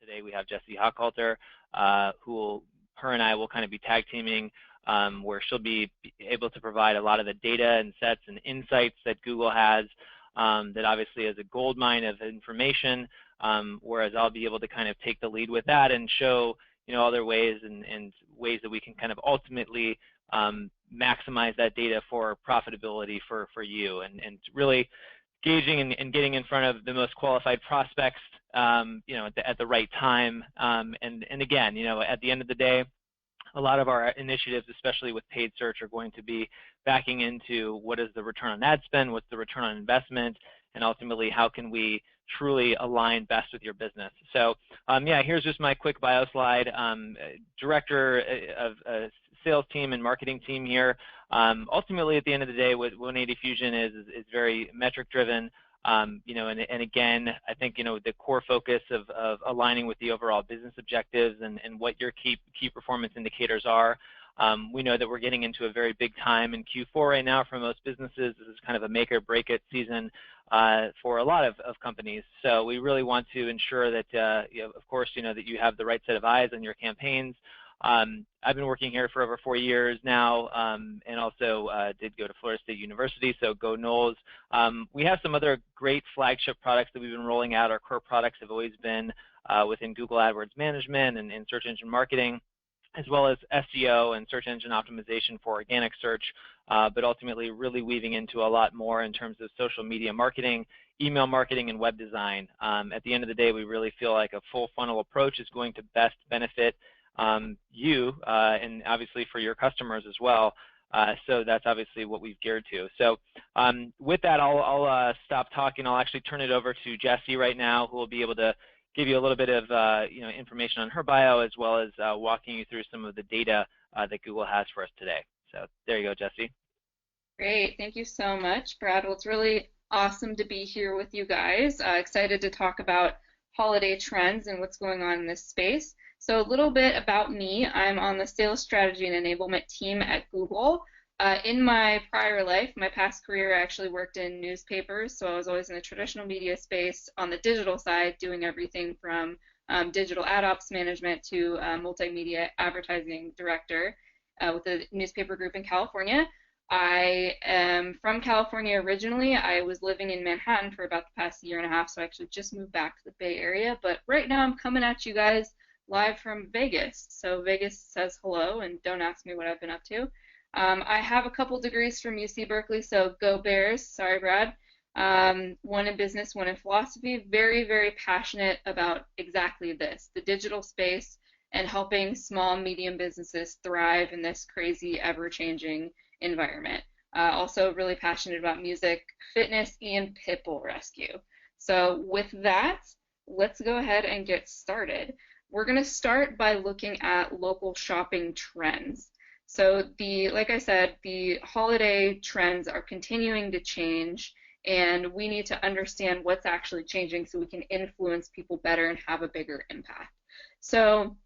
today we have Jessie Hochhalter, her and I will kind of be tag teaming, where she'll be able to provide a lot of the data and sets and insights that Google has, that obviously is a gold mine of information, whereas I'll be able to kind of take the lead with that and show, other ways and ways that we can kind of ultimately maximize that data for profitability for you, and really gauging and getting in front of the most qualified prospects, at the right time. And again, at the end of the day, a lot of our initiatives, especially with paid search, are going to be backing into what is the return on ad spend, what's the return on investment, and ultimately how can we truly align best with your business. So yeah, here's just my quick bio slide. Director of sales team and marketing team here. Ultimately, at the end of the day, what 180fusion is very metric driven. And again, I think the core focus of aligning with the overall business objectives and what your key performance indicators are. We know that we're getting into a very big time in Q4 right now for most businesses. This is kind of a make or break it season for a lot of companies. So we really want to ensure that, of course, that you have the right set of eyes on your campaigns. I've been working here for over 4 years now, and also did go to Florida State University, so go Noles. We have some other great flagship products that we've been rolling out. Our core products have always been within Google AdWords management and search engine marketing, as well as SEO and search engine optimization for organic search, but ultimately really weaving into a lot more in terms of social media marketing, email marketing, and web design. At the end of the day, we really feel like a full funnel approach is going to best benefit you and obviously for your customers as well. So that's obviously what we've geared to. So with that, I'll stop talking. I'll actually turn it over to Jessie right now, who will be able to give you a little bit of information on her bio, as well as walking you through some of the data that Google has for us today. So there you go, Jessie. Great, thank you so much, Brad. Well, it's really awesome to be here with you guys. Excited to talk about holiday trends and what's going on in this space. So a little bit about me. I'm on the sales strategy and enablement team at Google. In my prior life, my past career, I actually worked in newspapers, so I was always in the traditional media space on the digital side, doing everything from digital ad ops management to multimedia advertising director with a newspaper group in California. I am from California originally. I was living in Manhattan for about the past year and a half, so I actually just moved back to the Bay Area. But right now I'm coming at you guys live from Vegas. So Vegas says hello, and don't ask me what I've been up to. I have a couple degrees from UC Berkeley, so go Bears. Sorry, Brad. One in business, one in philosophy. Very, very passionate about exactly this, the digital space, and helping small and medium businesses thrive in this crazy, ever-changing environment. Also really passionate about music, fitness, and pit bull rescue. So with that, let's go ahead and get started. We're going to start by looking at local shopping trends. So like I said, the holiday trends are continuing to change, and we need to understand what's actually changing so we can influence people better and have a bigger impact. So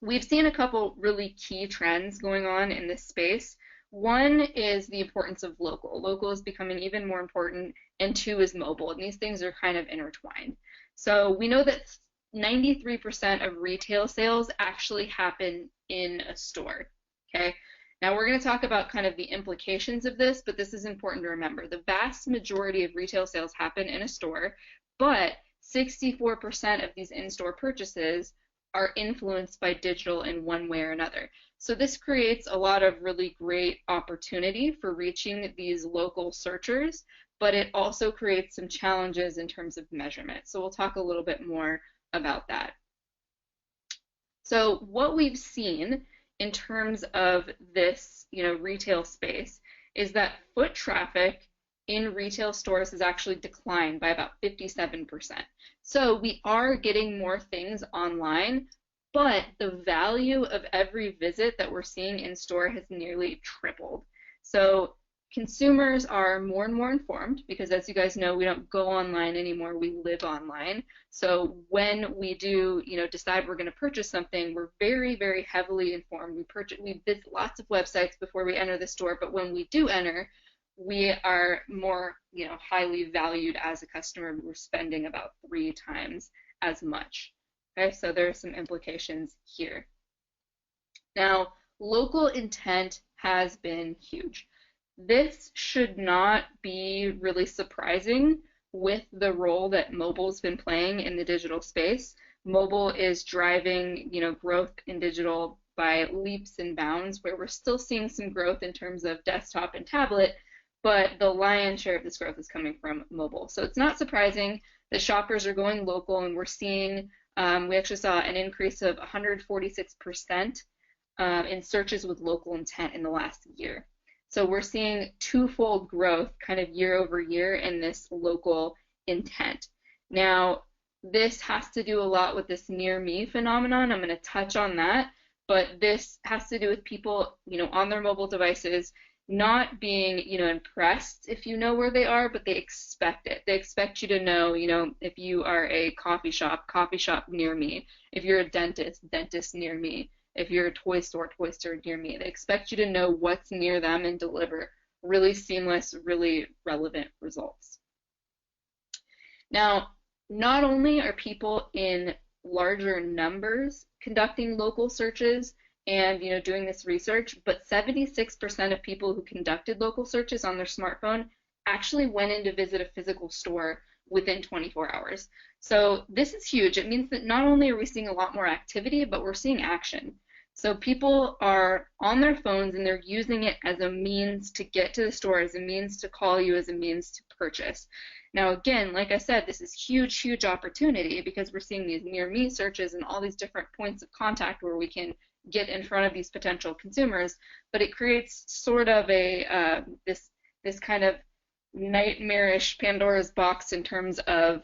we've seen a couple really key trends going on in this space. One is the importance of local. Local is becoming even more important, and two is mobile, and these things are kind of intertwined. So we know that 93% of retail sales actually happen in a store. Okay, now we're going to talk about kind of the implications of this, but this is important to remember. The vast majority of retail sales happen in a store, but 64% of these in-store purchases are influenced by digital in one way or another. So this creates a lot of really great opportunity for reaching these local searchers, but it also creates some challenges in terms of measurement. So we'll talk a little bit more about that. So what we've seen in terms of this, retail space is that foot traffic in retail stores has actually declined by about 57%. So we are getting more things online, but the value of every visit that we're seeing in store has nearly tripled. So consumers are more and more informed because, as you guys know, we don't go online anymore, we live online. So when we do, decide we're going to purchase something, we're very, very heavily informed. We visit lots of websites before we enter the store, but when we do enter, we are more, highly valued as a customer. We're spending about 3 times as much. Okay, so there are some implications here. Now, local intent has been huge. This should not be really surprising with the role that mobile's been playing in the digital space. Mobile is driving, growth in digital by leaps and bounds, where we're still seeing some growth in terms of desktop and tablet, but the lion's share of this growth is coming from mobile. So it's not surprising that shoppers are going local, and we're seeing, we actually saw an increase of 146% in searches with local intent in the last year. So we're seeing twofold growth kind of year over year in this local intent. Now, this has to do a lot with this near me phenomenon. I'm going to touch on that, but this has to do with people, on their mobile devices not being, impressed if you know where they are, but they expect it. They expect you to know, if you are a coffee shop near me. If you're a dentist near me. If you're a toy store near me. They expect you to know what's near them and deliver really seamless, really relevant results. Now, not only are people in larger numbers conducting local searches and doing this research, but 76% of people who conducted local searches on their smartphone actually went in to visit a physical store within 24 hours. So this is huge. It means that not only are we seeing a lot more activity, but we're seeing action. So people are on their phones and they're using it as a means to get to the store, as a means to call you, as a means to purchase. Now again, like I said, this is huge, huge opportunity because we're seeing these near me searches and all these different points of contact where we can get in front of these potential consumers, but it creates sort of a this kind of nightmarish Pandora's box in terms of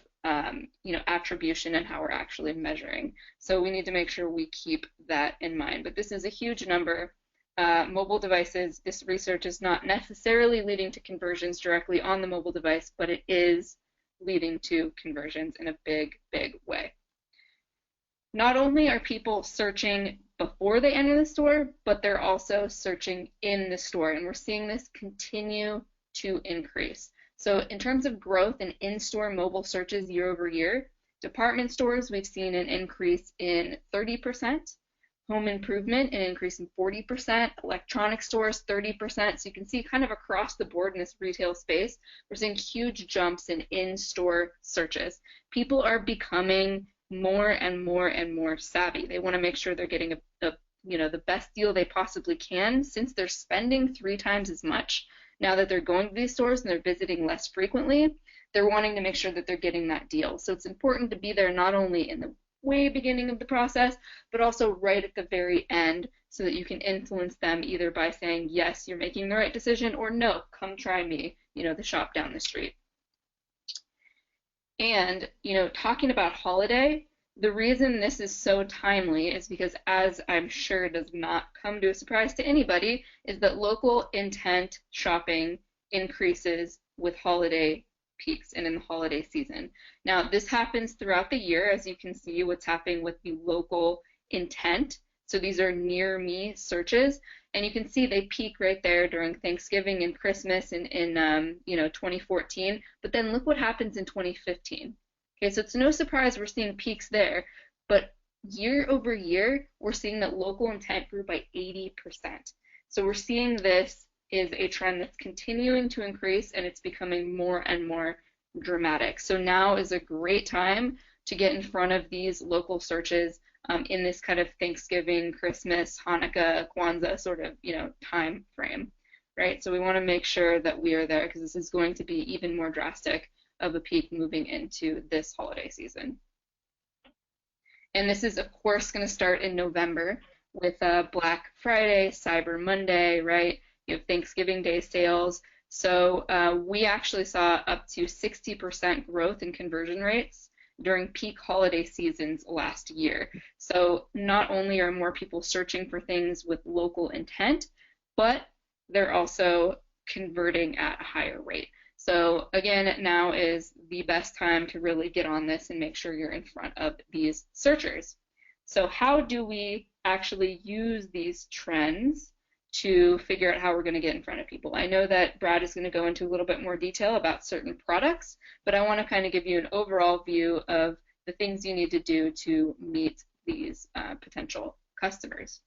attribution and how we're actually measuring. So we need to make sure we keep that in mind. But this is a huge number. Mobile devices, this research is not necessarily leading to conversions directly on the mobile device, but it is leading to conversions in a big, big way. Not only are people searching before they enter the store, but they're also searching in the store, and we're seeing this continue to increase. So in terms of growth in in-store mobile searches year over year, department stores, we've seen an increase in 30%, home improvement, an increase in 40%, electronic stores, 30%. So you can see kind of across the board in this retail space, we're seeing huge jumps in in-store searches. People are becoming more and more and more savvy. They want to make sure they're getting the best deal they possibly can, since they're spending 3 times as much. Now that they're going to these stores and they're visiting less frequently, they're wanting to make sure that they're getting that deal. So it's important to be there not only in the way beginning of the process, but also right at the very end, so that you can influence them either by saying, yes, you're making the right decision, or no, come try me, the shop down the street. And, talking about holiday, the reason this is so timely is because, as I'm sure does not come to a surprise to anybody, is that local intent shopping increases with holiday peaks and in the holiday season. Now, this happens throughout the year, as you can see what's happening with the local intent. So these are near me searches, and you can see they peak right there during Thanksgiving and Christmas in 2014. But then look what happens in 2015. Okay, so it's no surprise we're seeing peaks there, but year over year, we're seeing that local intent grew by 80%. So we're seeing this is a trend that's continuing to increase, and it's becoming more and more dramatic. So now is a great time to get in front of these local searches in this kind of Thanksgiving, Christmas, Hanukkah, Kwanzaa sort of, time frame, right? So we want to make sure that we are there, because this is going to be even more drastic of a peak moving into this holiday season. And this is, of course, going to start in November with Black Friday, Cyber Monday, right? You have Thanksgiving Day sales. So we actually saw up to 60% growth in conversion rates during peak holiday seasons last year. So not only are more people searching for things with local intent, but they're also converting at a higher rate. So again, now is the best time to really get on this and make sure you're in front of these searchers. So how do we actually use these trends to figure out how we're going to get in front of people? I know that Brad is going to go into a little bit more detail about certain products, but I want to kind of give you an overall view of the things you need to do to meet these potential customers.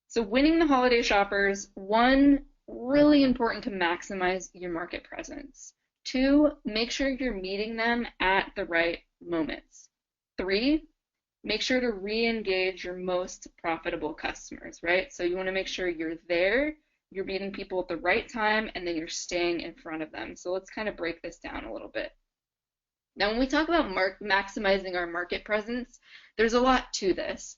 So winning the holiday shoppers, one, really important to maximize your market presence. Two, make sure you're meeting them at the right moments. Three, make sure to re-engage your most profitable customers, right? So you want to make sure you're there, you're meeting people at the right time, and then you're staying in front of them. So let's kind of break this down a little bit. Now, when we talk about maximizing our market presence, there's a lot to this.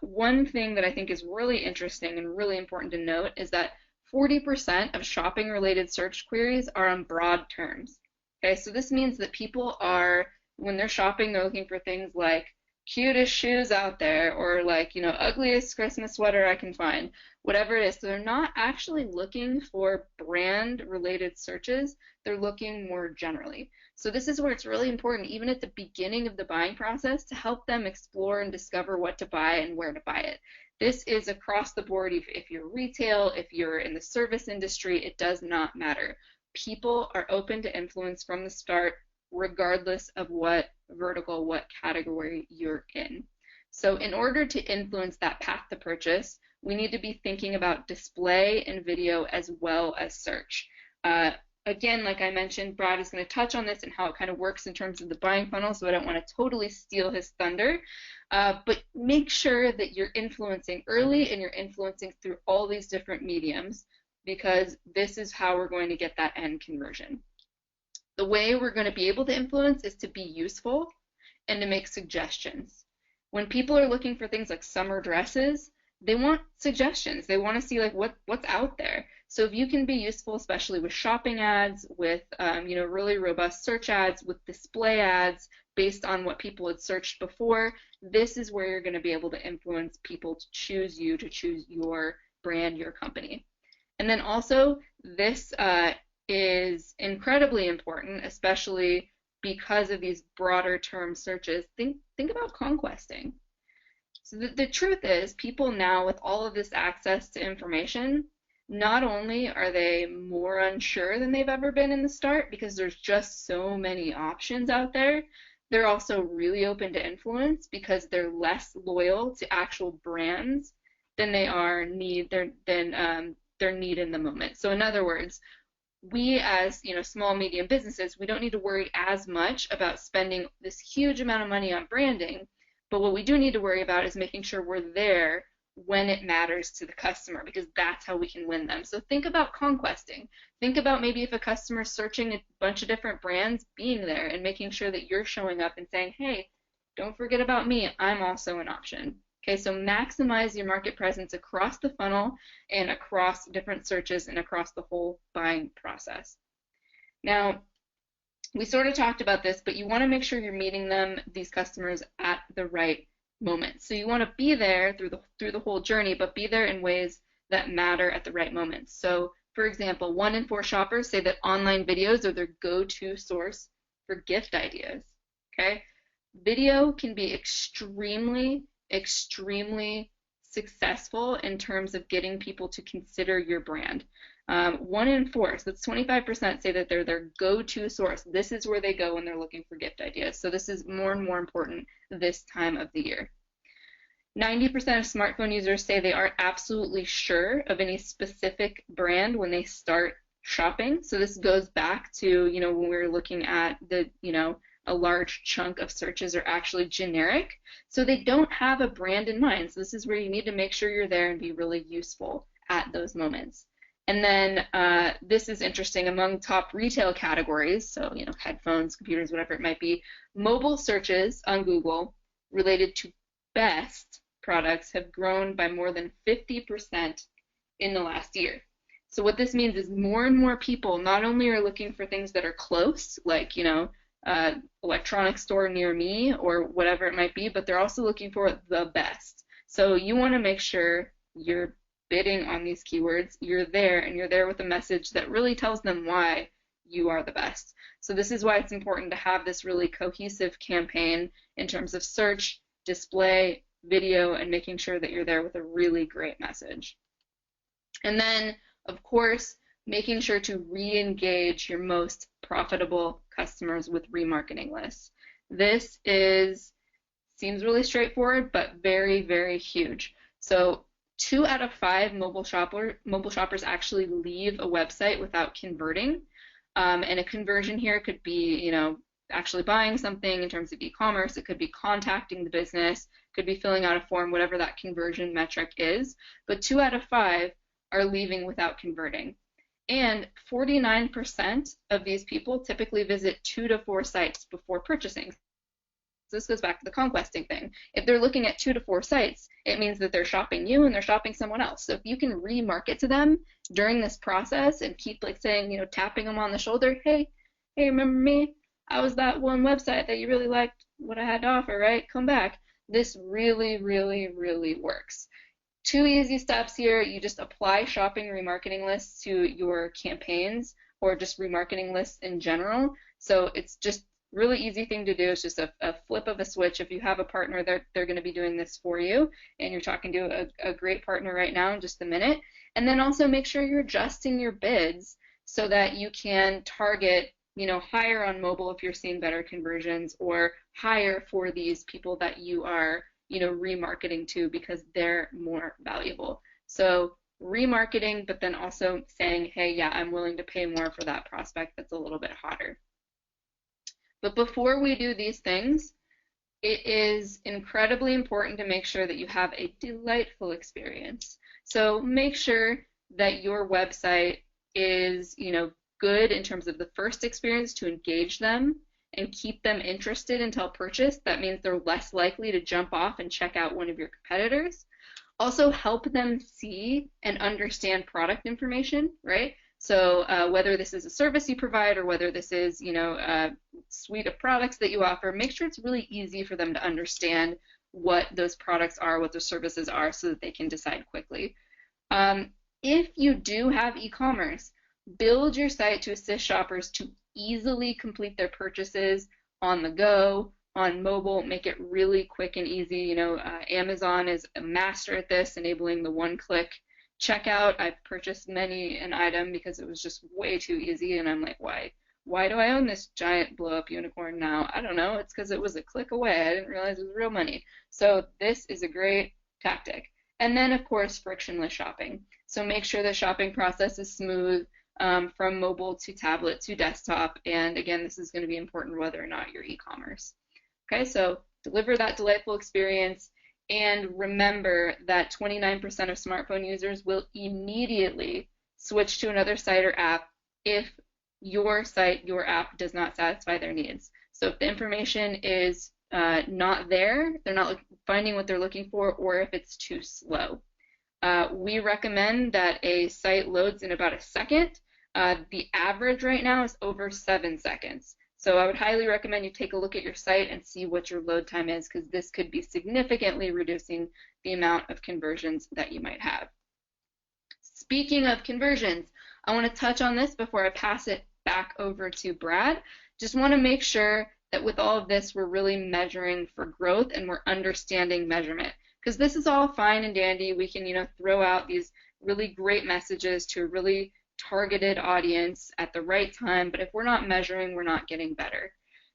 One thing that I think is really interesting and really important to note is that 40% of shopping-related search queries are on broad terms. Okay, so this means that people are, when they're shopping, they're looking for things like cutest shoes out there, or like, you know, ugliest Christmas sweater I can find, whatever it is. So they're not actually looking for brand-related searches, they're looking more generally. So this is where it's really important, even at the beginning of the buying process, to help them explore and discover what to buy and where to buy it. This is across the board. If you're retail, if you're in the service industry, it does not matter. People are open to influence from the start, regardless of what vertical, what category you're in. So in order to influence that path to purchase, we need to be thinking about display and video as well as search. Again, like I mentioned, Brad is going to touch on this and how it kind of works in terms of the buying funnel, so I don't want to totally steal his thunder. But make sure that you're influencing early and you're influencing through all these different mediums, because this is how we're going to get that end conversion. The way we're going to be able to influence is to be useful and to make suggestions. When people are looking for things like summer dresses, they want suggestions. They want to see like what's out there. So if you can be useful, especially with shopping ads, with really robust search ads, with display ads based on what people had searched before, this is where you're going to be able to influence people to choose you, to choose your brand, your company. And then also, this is incredibly important, especially because of these broader term searches. Think about conquesting. So the truth is, people now, with all of this access to information, not only are they more unsure than they've ever been in the start because there's just so many options out there, they're also really open to influence because they're less loyal to actual brands than they are their need in the moment. So in other words, we as small medium businesses, we don't need to worry as much about spending this huge amount of money on branding, but what we do need to worry about is making sure we're there when it matters to the customer, because that's how we can win them. So think about conquesting. Think about maybe if a customer's searching a bunch of different brands, being there and making sure that you're showing up and saying, hey, don't forget about me, I'm also an option. Okay, so maximize your market presence across the funnel and across different searches and across the whole buying process. Now, we sort of talked about this, but you want to make sure you're meeting these customers at the right moment. So you want to be there through the whole journey, but be there in ways that matter at the right moments. So, for example, 1 in 4 shoppers say that online videos are their go-to source for gift ideas. Okay, video can be extremely successful in terms of getting people to consider your brand. 1 in 4, so that's 25%, say that they're their go-to source. This is where they go when they're looking for gift ideas. So this is more and more important this time of the year. 90% of smartphone users say they aren't absolutely sure of any specific brand when they start shopping. So this goes back to, when we were looking at the, a large chunk of searches are actually generic. So they don't have a brand in mind. So this is where you need to make sure you're there and be really useful at those moments. And then this is interesting, among top retail categories, so headphones, computers, whatever it might be, mobile searches on Google related to best products have grown by more than 50% in the last year. So what this means is more and more people not only are looking for things that are close, like electronics store near me or whatever it might be, but they're also looking for the best. So you want to make sure you're bidding on these keywords, you're there, and you're there with a message that really tells them why you are the best. So this is why it's important to have this really cohesive campaign in terms of search, display, video, and making sure that you're there with a really great message. And then, of course, making sure to re-engage your most profitable customers with remarketing lists. This seems really straightforward, but very, very huge. So 2 out of 5 mobile shoppers actually leave a website without converting. And a conversion here could be, actually buying something in terms of e-commerce. It could be contacting the business, could be filling out a form, whatever that conversion metric is. But 2 out of 5 are leaving without converting. And 49% of these people typically visit 2 to 4 sites before purchasing. So this goes back to the conquesting thing. If they're looking at 2 to 4 sites, it means that they're shopping you and they're shopping someone else. So if you can remarket to them during this process and keep saying, tapping them on the shoulder, hey, remember me? I was that one website that you really liked what I had to offer, right? Come back. This really, really, really works. 2 easy steps here. You just apply shopping remarketing lists to your campaigns or just remarketing lists in general. So it's just really easy thing to do. It's just a flip of a switch. If you have a partner, they're going to be doing this for you, and you're talking to a great partner right now in just a minute. And then also make sure you're adjusting your bids so that you can target, higher on mobile if you're seeing better conversions, or higher for these people that you are, remarketing to because they're more valuable. So remarketing, but then also saying, hey, yeah, I'm willing to pay more for that prospect that's a little bit hotter. But before we do these things, it is incredibly important to make sure that you have a delightful experience. So make sure that your website is, good in terms of the first experience to engage them and keep them interested until purchase. That means they're less likely to jump off and check out one of your competitors. Also help them see and understand product information, right? So whether this is a service you provide or whether this is, a suite of products that you offer, make sure it's really easy for them to understand what those products are, what those services are, so that they can decide quickly. If you do have e-commerce, build your site to assist shoppers to easily complete their purchases on the go, on mobile. Make it really quick and easy. Amazon is a master at this, enabling the one-click checkout. I've purchased many an item because it was just way too easy, and I'm like, why do I own this giant blow-up unicorn now? I don't know. It's because it was a click away. I didn't realize it was real money. So this is a great tactic. And then, of course, frictionless shopping. So make sure the shopping process is smooth from mobile to tablet to desktop. And again, this is going to be important whether or not you're e-commerce. Okay, so deliver that delightful experience. And remember that 29% of smartphone users will immediately switch to another site or app if your site, your app does not satisfy their needs. So if the information is not there, they're not finding what they're looking for, or if it's too slow. We recommend that a site loads in about a second. The average right now is over 7 seconds. So I would highly recommend you take a look at your site and see what your load time is, because this could be significantly reducing the amount of conversions that you might have. Speaking of conversions, I want to touch on this before I pass it back over to Brad. Just want to make sure that with all of this, we're really measuring for growth and we're understanding measurement. Because this is all fine and dandy. We can, throw out these really great messages to a really targeted audience at the right time, but if we're not measuring, we're not getting better.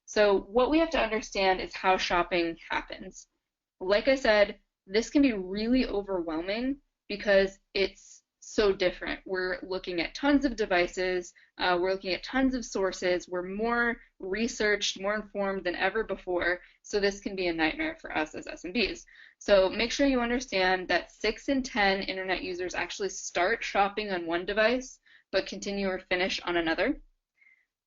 So what we have to understand is how shopping happens. Like I said, this can be really overwhelming because it's so different. We're looking at tons of devices, we're looking at tons of sources, we're more researched, more informed than ever before, so this can be a nightmare for us as SMBs. So make sure you understand that 6 in 10 internet users actually start shopping on one device but continue or finish on another.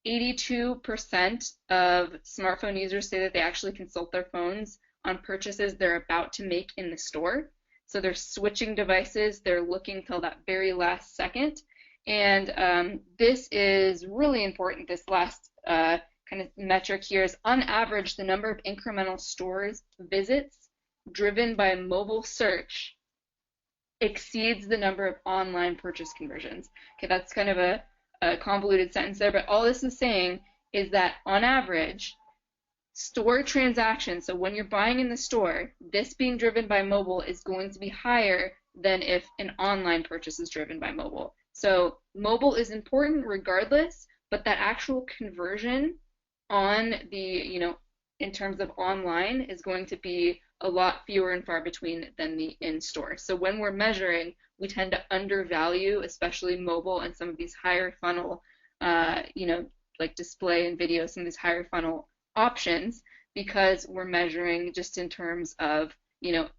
82% of smartphone users say that they actually consult their phones on purchases they're about to make in the store. So they're switching devices, they're looking till that very last second. And this is really important. This last kind of metric here is, on average, the number of incremental stores visits driven by mobile search exceeds the number of online purchase conversions. Okay, that's kind of a convoluted sentence there, but all this is saying is that on average, store transactions, so when you're buying in the store, this being driven by mobile is going to be higher than if an online purchase is driven by mobile. So mobile is important regardless, but that actual conversion on the in terms of online is going to be a lot fewer and far between than the in-store. So when we're measuring, we tend to undervalue, especially mobile and some of these higher funnel, like display and video, some of these higher funnel options, because we're measuring just in terms of,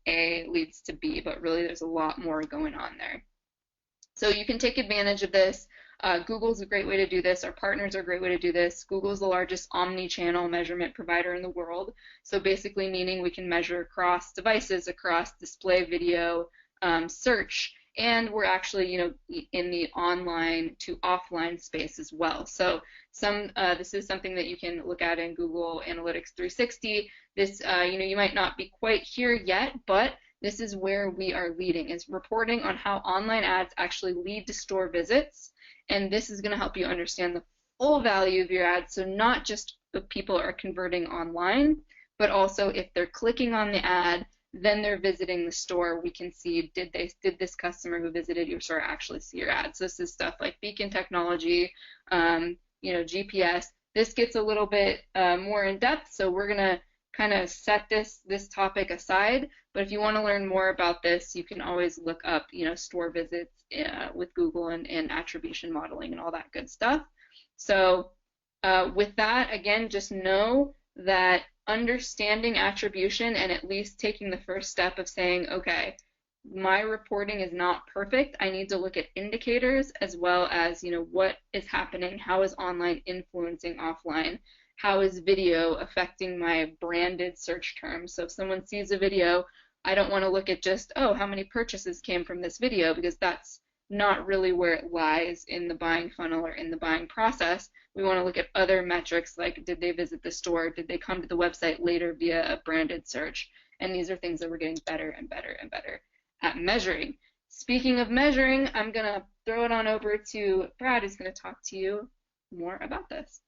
A leads to B, but really there's a lot more going on there. So you can take advantage of this. Google's a great way to do this. Our partners are a great way to do this. Google's the largest omni-channel measurement provider in the world. So basically meaning we can measure across devices, across display, video, search, and we're actually, in the online to offline space as well. So this is something that you can look at in Google Analytics 360. This, you might not be quite here yet, but this is where we are leading, is reporting on how online ads actually lead to store visits. And this is going to help you understand the full value of your ads. So not just if people are converting online, but also if they're clicking on the ad, then they're visiting the store. We can see, did this customer who visited your store actually see your ads? So this is stuff like beacon technology, GPS. This gets a little bit more in depth. So we're going to kind of set this topic aside. But if you want to learn more about this, you can always look up, store visits with Google and attribution modeling and all that good stuff. So with that, again, just know that understanding attribution and at least taking the first step of saying, okay, my reporting is not perfect. I need to look at indicators as well as, what is happening, how is online influencing offline, how is video affecting my branded search terms. So if someone sees a video, I don't want to look at just, how many purchases came from this video, because that's not really where it lies in the buying funnel or in the buying process. We want to look at other metrics like, did they visit the store? Did they come to the website later via a branded search? And these are things that we're getting better and better and better at measuring. Speaking of measuring, I'm going to throw it on over to Brad, who's going to talk to you more about this.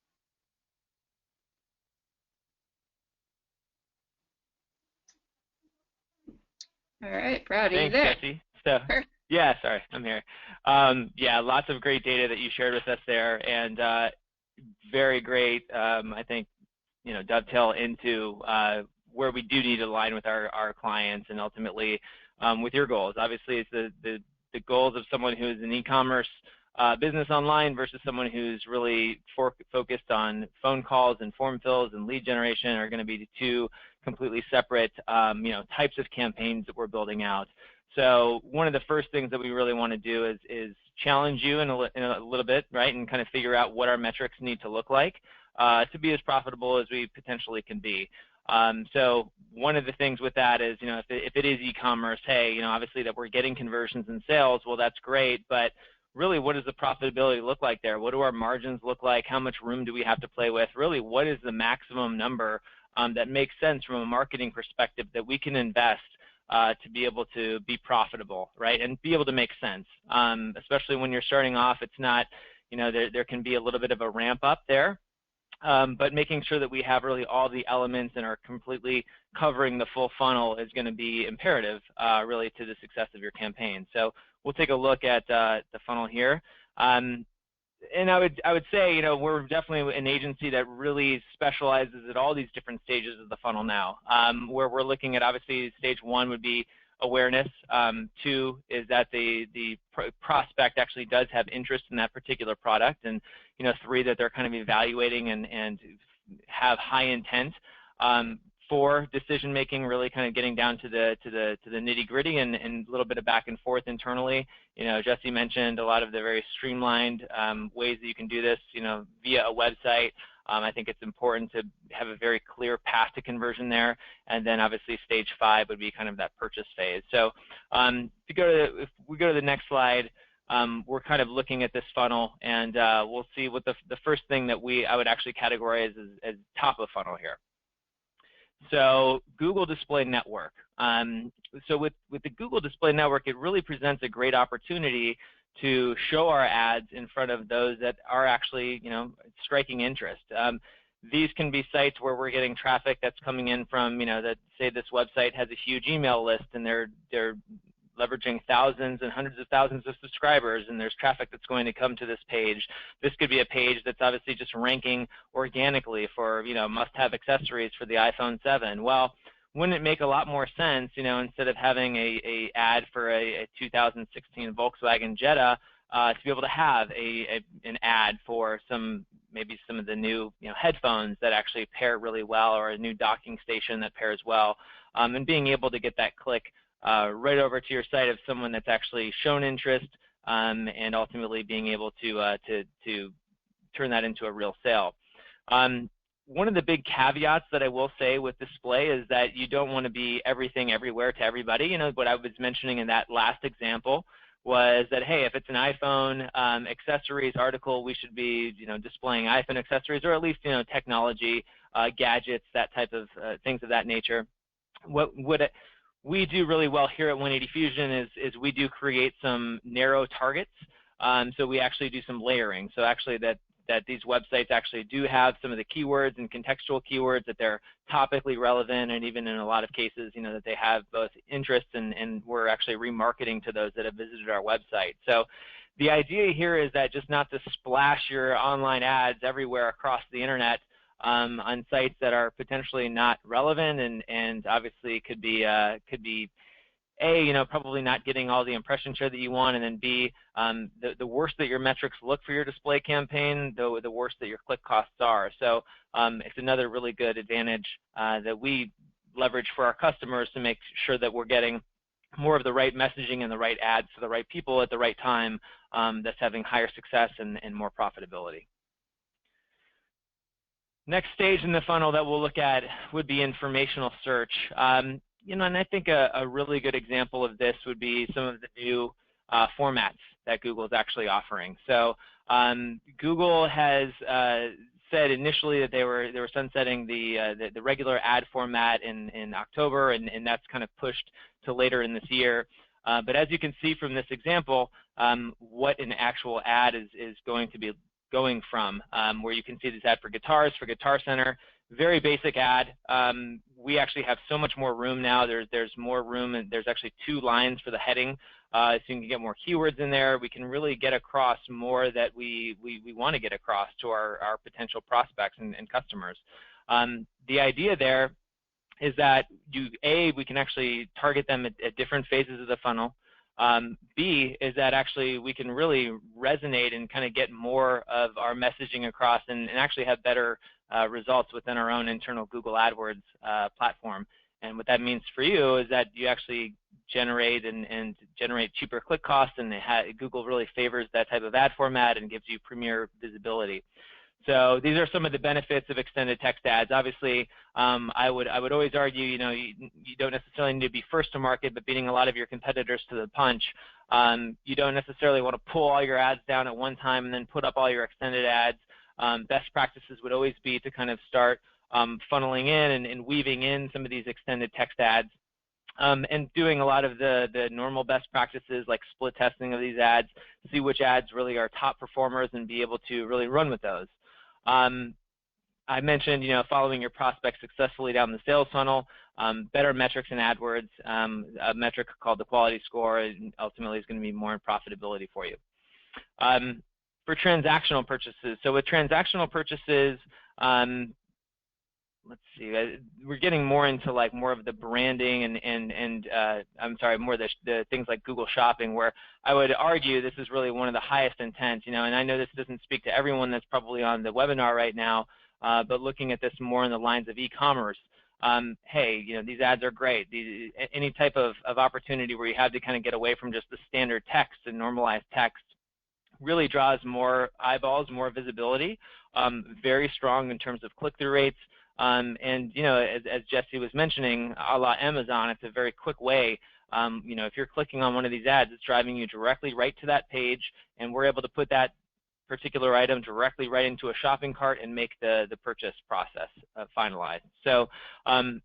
All right, Brad, are you there? Thanks, Jesse. So, yeah, sorry, I'm here. Yeah, lots of great data that you shared with us there, and very great, I think, dovetail into where we do need to align with our clients and ultimately with your goals. Obviously, it's the goals of someone who is an e-commerce business online versus someone who's really focused on phone calls and form fills and lead generation are going to be the two completely separate types of campaigns that we're building out. So one of the first things that we really want to do is challenge you in a little bit, right, and kind of figure out what our metrics need to look like to be as profitable as we potentially can be. So one of the things with that is, if it is e-commerce, hey, obviously that we're getting conversions and sales, well, that's great, but really, what does the profitability look like there? What do our margins look like? How much room do we have to play with? Really, what is the maximum number that makes sense from a marketing perspective that we can invest to be able to be profitable, right, and be able to make sense, especially when you're starting off. It's not, there can be a little bit of a ramp up there, but making sure that we have really all the elements and are completely covering the full funnel is going to be imperative really to the success of your campaign. So we'll take a look at the funnel here. And I would say, we're definitely an agency that really specializes at all these different stages of the funnel now, where we're looking at, obviously, stage one would be awareness. Two is that the prospect actually does have interest in that particular product, and three, that they're kind of evaluating and have high intent. For decision making, really kind of getting down to the nitty gritty and a little bit of back and forth internally. Jesse mentioned a lot of the very streamlined ways that you can do this, via a website. I think it's important to have a very clear path to conversion there, and then obviously stage 5 would be kind of that purchase phase. So if we go to the next slide, we're kind of looking at this funnel, and we'll see what the first thing that I would actually categorize as top of funnel here. So Google Display Network. So with the Google Display Network, it really presents a great opportunity to show our ads in front of those that are actually, striking interest. These can be sites where we're getting traffic that's coming in from, that say this website has a huge email list and they're leveraging thousands and hundreds of thousands of subscribers, and there's traffic that's going to come to this page. This could be a page that's obviously just ranking organically for, must-have accessories for the iPhone 7. Well, wouldn't it make a lot more sense, instead of having a ad for a 2016 Volkswagen Jetta, to be able to have an ad for maybe some of the new headphones that actually pair really well, or a new docking station that pairs well, and being able to get that click right over to your site of someone that's actually shown interest, and ultimately being able to turn that into a real sale. One of the big caveats that I will say with display is that you don't want to be everything everywhere to everybody. What I was mentioning in that last example was that, hey, if it's an iPhone accessories article, we should be displaying iPhone accessories, or at least technology, gadgets, that type of things of that nature. What we do really well here at 180fusion is we do create some narrow targets. So we actually do some layering. So actually that these websites actually do have some of the keywords and contextual keywords, that they're topically relevant, and even in a lot of cases, that they have both interest, and we're actually remarketing to those that have visited our website. So the idea here is that just not to splash your online ads everywhere across the internet on sites that are potentially not relevant, and obviously could be A, probably not getting all the impression share that you want, and then B, the worse that your metrics look for your display campaign, the worse that your click costs are. So it's another really good advantage that we leverage for our customers to make sure that we're getting more of the right messaging and the right ads to the right people at the right time, that's having higher success and more profitability. Next stage in the funnel that we'll look at would be informational search. And I think a really good example of this would be some of the new formats that Google is actually offering. So Google has said initially that they were sunsetting the regular ad format in October, and that's kind of pushed to later in this year. But as you can see from this example, what an actual ad is going to be going from, where you can see this ad for guitars, for Guitar Center. Very basic ad. We actually have so much more room now. There's more room, and there's actually 2 lines for the heading, so you can get more keywords in there. We can really get across more that we want to get across to our potential prospects and customers. The idea there is that we can actually target them at different phases of the funnel. B is that actually we can really resonate and kind of get more of our messaging across, and actually have better results within our own internal Google AdWords platform. And what that means for you is that you actually generate and generate cheaper click costs, and Google really favors that type of ad format and gives you premier visibility. So these are some of the benefits of extended text ads. Obviously, I would always argue, you don't necessarily need to be first to market, but beating a lot of your competitors to the punch. You don't necessarily want to pull all your ads down at one time and then put up all your extended ads. Best practices would always be to kind of start funneling in and weaving in some of these extended text ads, and doing a lot of the normal best practices like split testing of these ads, see which ads really are top performers, and be able to really run with those. I mentioned, following your prospects successfully down the sales funnel, better metrics in AdWords, a metric called the quality score, and ultimately is going to be more in profitability for you. For transactional purchases, so with transactional purchases, let's see, we're getting more into more of the branding and I'm sorry, more the things like Google Shopping, where I would argue this is really one of the highest intent, and I know this doesn't speak to everyone that's probably on the webinar right now, but looking at this more in the lines of e-commerce, hey, these ads are great. Any type of opportunity where you have to kind of get away from just the standard text and normalized text really draws more eyeballs, more visibility, very strong in terms of click-through rates. And as Jesse was mentioning, a la Amazon, it's a very quick way. If you're clicking on one of these ads, it's driving you directly right to that page, and we're able to put that particular item directly right into a shopping cart and make the purchase process finalized. So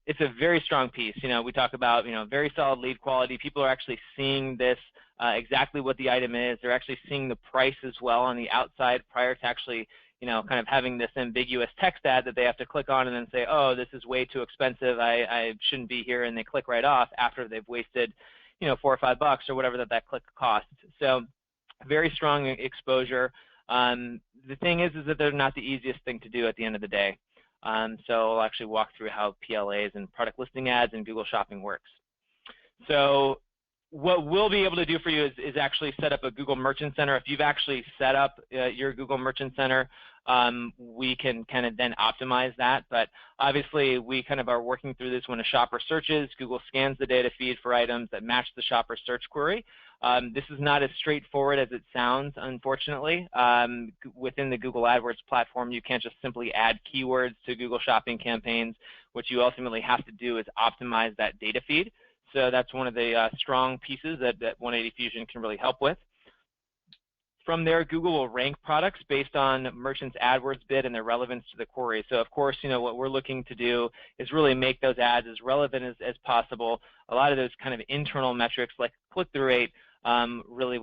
it's a very strong piece. We talk about very solid lead quality. People are actually seeing this exactly what the item is. They're actually seeing the price as well on the outside prior to actually kind of having this ambiguous text ad that they have to click on and then say, oh, this is way too expensive, I shouldn't be here, and they click right off after they've wasted $4 or $5 or whatever that click costs. So very strong exposure. The thing is that they're not the easiest thing to do at the end of the day. So I'll actually walk through how PLAs and product listing ads and Google Shopping works. So what we'll be able to do for you is actually set up a Google Merchant Center. If you've actually set up your Google Merchant Center, we can kind of then optimize that. But obviously, we kind of are working through this when a shopper searches. Google scans the data feed for items that match the shopper search query. This is not as straightforward as it sounds, unfortunately. Within the Google AdWords platform, you can't just simply add keywords to Google Shopping campaigns. What you ultimately have to do is optimize that data feed. So that's one of the strong pieces that 180fusion can really help with. From there, Google will rank products based on merchants' AdWords bid and their relevance to the query. So of course, what we're looking to do is really make those ads as relevant as possible. A lot of those kind of internal metrics like click-through rate really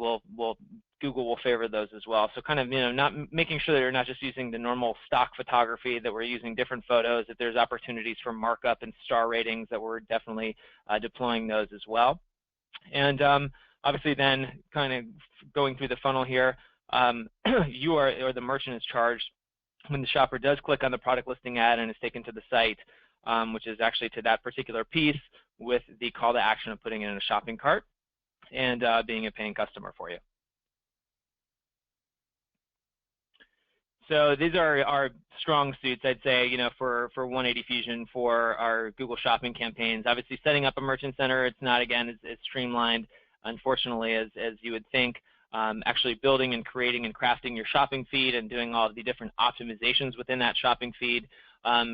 Google will favor those as well. So kind of, not making sure that you're not just using the normal stock photography, that we're using different photos, that there's opportunities for markup and star ratings, that we're definitely deploying those as well. And obviously then kind of going through the funnel here, the merchant is charged when the shopper does click on the product listing ad and is taken to the site, which is actually to that particular piece with the call to action of putting it in a shopping cart and being a paying customer for you. So these are our strong suits, I'd say, for 180fusion for our Google Shopping campaigns. Obviously, setting up a merchant center, it's not, again, as streamlined, unfortunately, as you would think. Actually building and creating and crafting your shopping feed and doing all of the different optimizations within that shopping feed.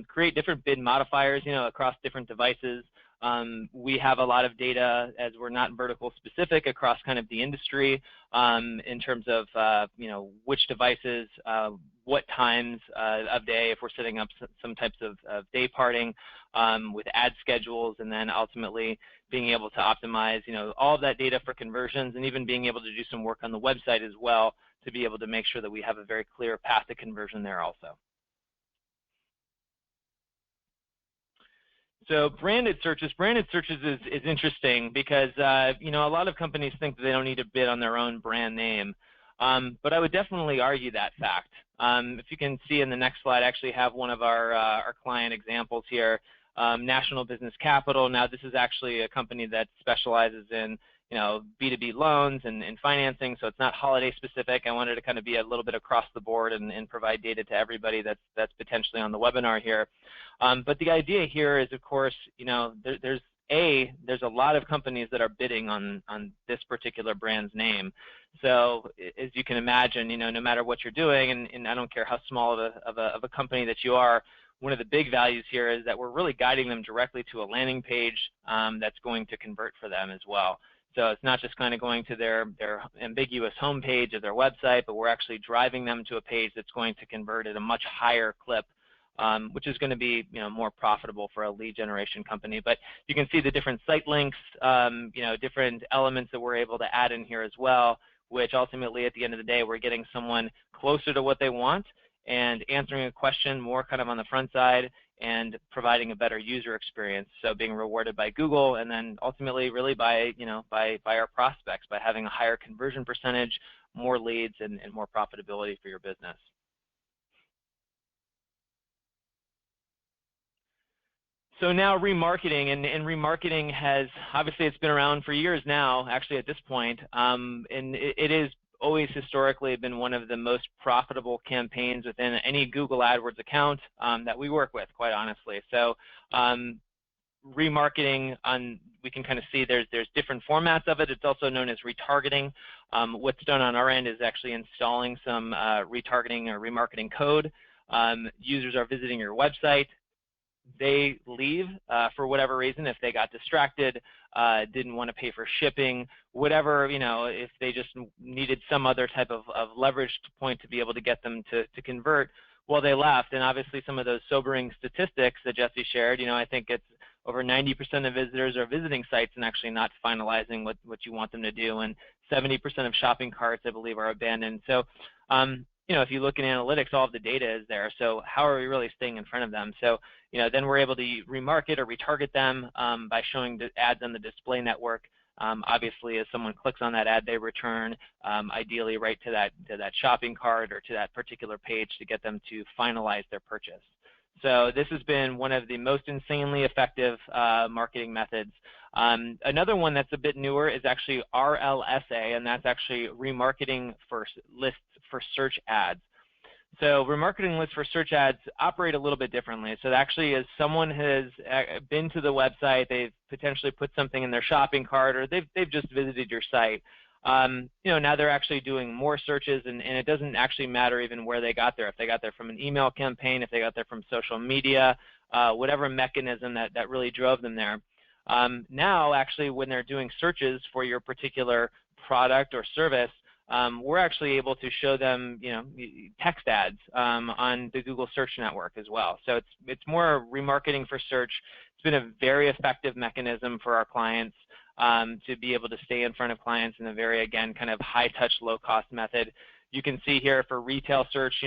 Create different bid modifiers, across different devices. We have a lot of data, as we're not vertical specific, across kind of the industry in terms of which devices, what times of day, if we're setting up some types of day parting with ad schedules, and then ultimately being able to optimize all of that data for conversions, and even being able to do some work on the website as well to be able to make sure that we have a very clear path to conversion there also. So branded searches is interesting because a lot of companies think that they don't need to bid on their own brand name, but I would definitely argue that fact. If you can see in the next slide, I actually have one of our client examples here, National Business Capital. Now this is actually a company that specializes in B2B loans and financing, so it's not holiday specific. I wanted to kind of be a little bit across the board and provide data to everybody that's potentially on the webinar here. But the idea here is, of course, there's a lot of companies that are bidding on this particular brand's name. So as you can imagine, no matter what you're doing, and I don't care how small of a company that you are, one of the big values here is that we're really guiding them directly to a landing page that's going to convert for them as well. So it's not just kind of going to their ambiguous homepage of their website, but we're actually driving them to a page that's going to convert at a much higher clip, which is going to be more profitable for a lead generation company. But you can see the different site links, different elements that we're able to add in here as well, which ultimately at the end of the day we're getting someone closer to what they want and answering a question more kind of on the front side and providing a better user experience. So being rewarded by Google, and then ultimately really by our prospects, by having a higher conversion percentage, more leads, and more profitability for your business. So now remarketing, and remarketing has, obviously it's been around for years now, actually at this point, and it is always historically been one of the most profitable campaigns within any Google AdWords account that we work with, quite honestly. So remarketing, we can kind of see there's different formats of it. It's also known as retargeting. What's done on our end is actually installing some retargeting or remarketing code. Users are visiting your website. They leave for whatever reason, if they got distracted, didn't want to pay for shipping, whatever, if they just needed some other type of leverage point to be able to get them to convert, well, they left. And obviously some of those sobering statistics that Jesse shared, I think it's over 90% of visitors are visiting sites and actually not finalizing what you want them to do, and 70% of shopping carts, I believe, are abandoned. So if you look in analytics, all of the data is there. So how are we really staying in front of them? So then we're able to remarket or retarget them by showing the ads on the display network Obviously, as someone clicks on that ad, they return ideally right to that shopping cart or to that particular page to get them to finalize their purchase. So this has been one of the most insanely effective marketing methods. Another one that's a bit newer is actually RLSA, and that's actually remarketing for lists for search ads. So remarketing lists for search ads operate a little bit differently. So actually, as someone has been to the website, they've potentially put something in their shopping cart, or they've just visited your site. Now they're actually doing more searches, and it doesn't actually matter even where they got there. If they got there from an email campaign, if they got there from social media, whatever mechanism that really drove them there. Now, actually, when they're doing searches for your particular product or service, we're actually able to show them, text ads on the Google Search Network as well. So it's more remarketing for search. It's been a very effective mechanism for our clients to be able to stay in front of clients in a very, again, kind of high-touch, low-cost method. You can see here for retail search,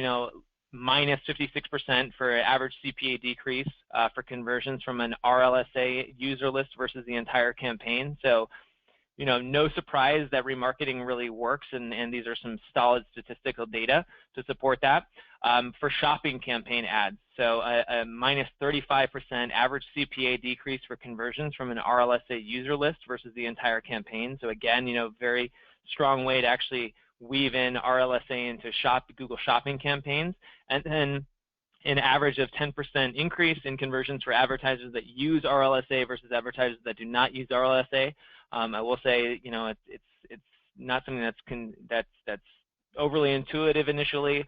minus 56% for average CPA decrease for conversions from an RLSA user list versus the entire campaign. So no surprise that remarketing really works, and these are some solid statistical data to support that. For shopping campaign ads, so a minus 35% average CPA decrease for conversions from an RLSA user list versus the entire campaign. So again, very strong way to actually weave in RLSA into Google Shopping campaigns, and then an average of 10% increase in conversions for advertisers that use RLSA versus advertisers that do not use RLSA. I will say, it's not something that's overly intuitive initially.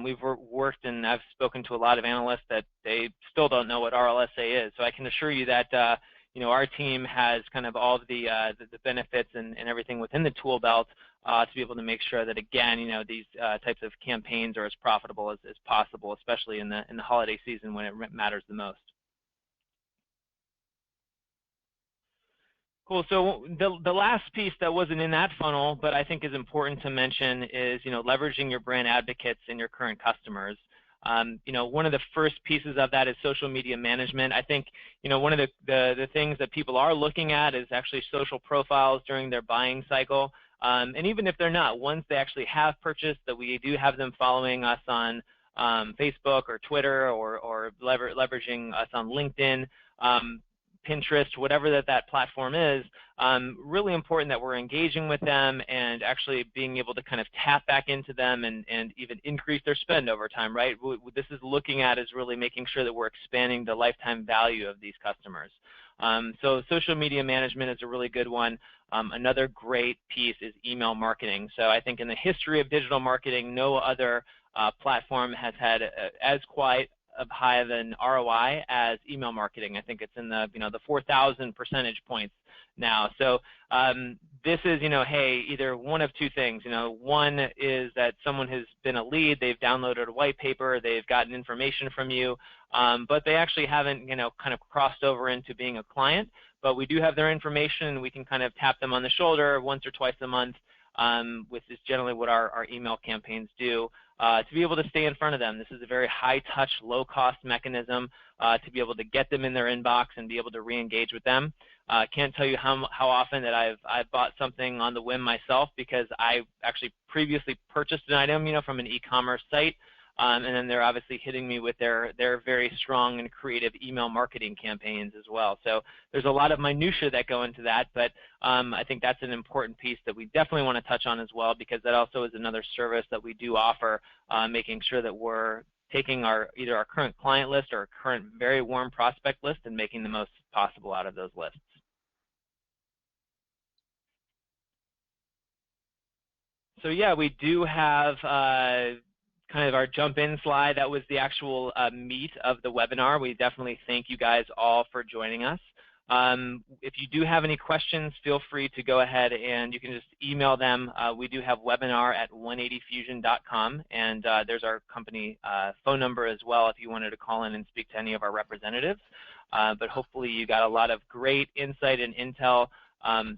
We've worked, and I've spoken to a lot of analysts that they still don't know what RLSA is. So I can assure you that our team has kind of all of the benefits and everything within the tool belt to be able to make sure that, again, these types of campaigns are as profitable as possible, especially in the holiday season when it matters the most. Cool. So the last piece that wasn't in that funnel, but I think is important to mention, is leveraging your brand advocates and your current customers. One of the first pieces of that is social media management. I think one of the things that people are looking at is actually social profiles during their buying cycle. And even if they're not, once they actually have purchased, that we do have them following us on Facebook or Twitter, or leveraging us on LinkedIn, Pinterest, whatever that platform is. Really important that we're engaging with them and actually being able to kind of tap back into them and even increase their spend over time, right? What this is looking at is really making sure that we're expanding the lifetime value of these customers. So social media management is a really good one. Another great piece is email marketing. So I think in the history of digital marketing, no other platform has had as quite high of an ROI as email marketing. I think it's in the the 4,000 percentage points now. So this is hey, either one of two things. One is that someone has been a lead, they've downloaded a white paper, they've gotten information from you, but they actually haven't kind of crossed over into being a client. But we do have their information, and we can kind of tap them on the shoulder once or twice a month, which is generally what our email campaigns do. To be able to stay in front of them. This is a very high-touch, low-cost mechanism to be able to get them in their inbox and be able to re-engage with them. Can't tell you how often that I've bought something on the whim myself because I actually previously purchased an item, from an e-commerce site, and then they're obviously hitting me with their very strong and creative email marketing campaigns as well. So there's a lot of minutia that go into that, but I think that's an important piece that we definitely want to touch on as well, because that also is another service that we do offer, making sure that we're taking either our current client list or our current very warm prospect list and making the most possible out of those lists. So yeah, we do have kind of our jump in slide. That was the actual meat of the webinar. We definitely thank you guys all for joining us. If you do have any questions, feel free to go ahead and you can just email them. We do have webinar@180fusion.com, and there's our company phone number as well if you wanted to call in and speak to any of our representatives. But hopefully you got a lot of great insight and intel.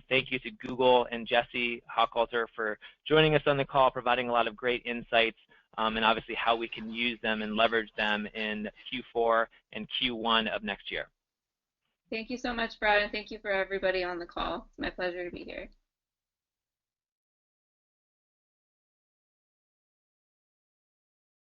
Thank you to Google and Jesse Hochhalter for joining us on the call, providing a lot of great insights, and obviously how we can use them and leverage them in Q4 and Q1 of next year. Thank you so much, Brad, and thank you for everybody on the call. It's my pleasure to be here.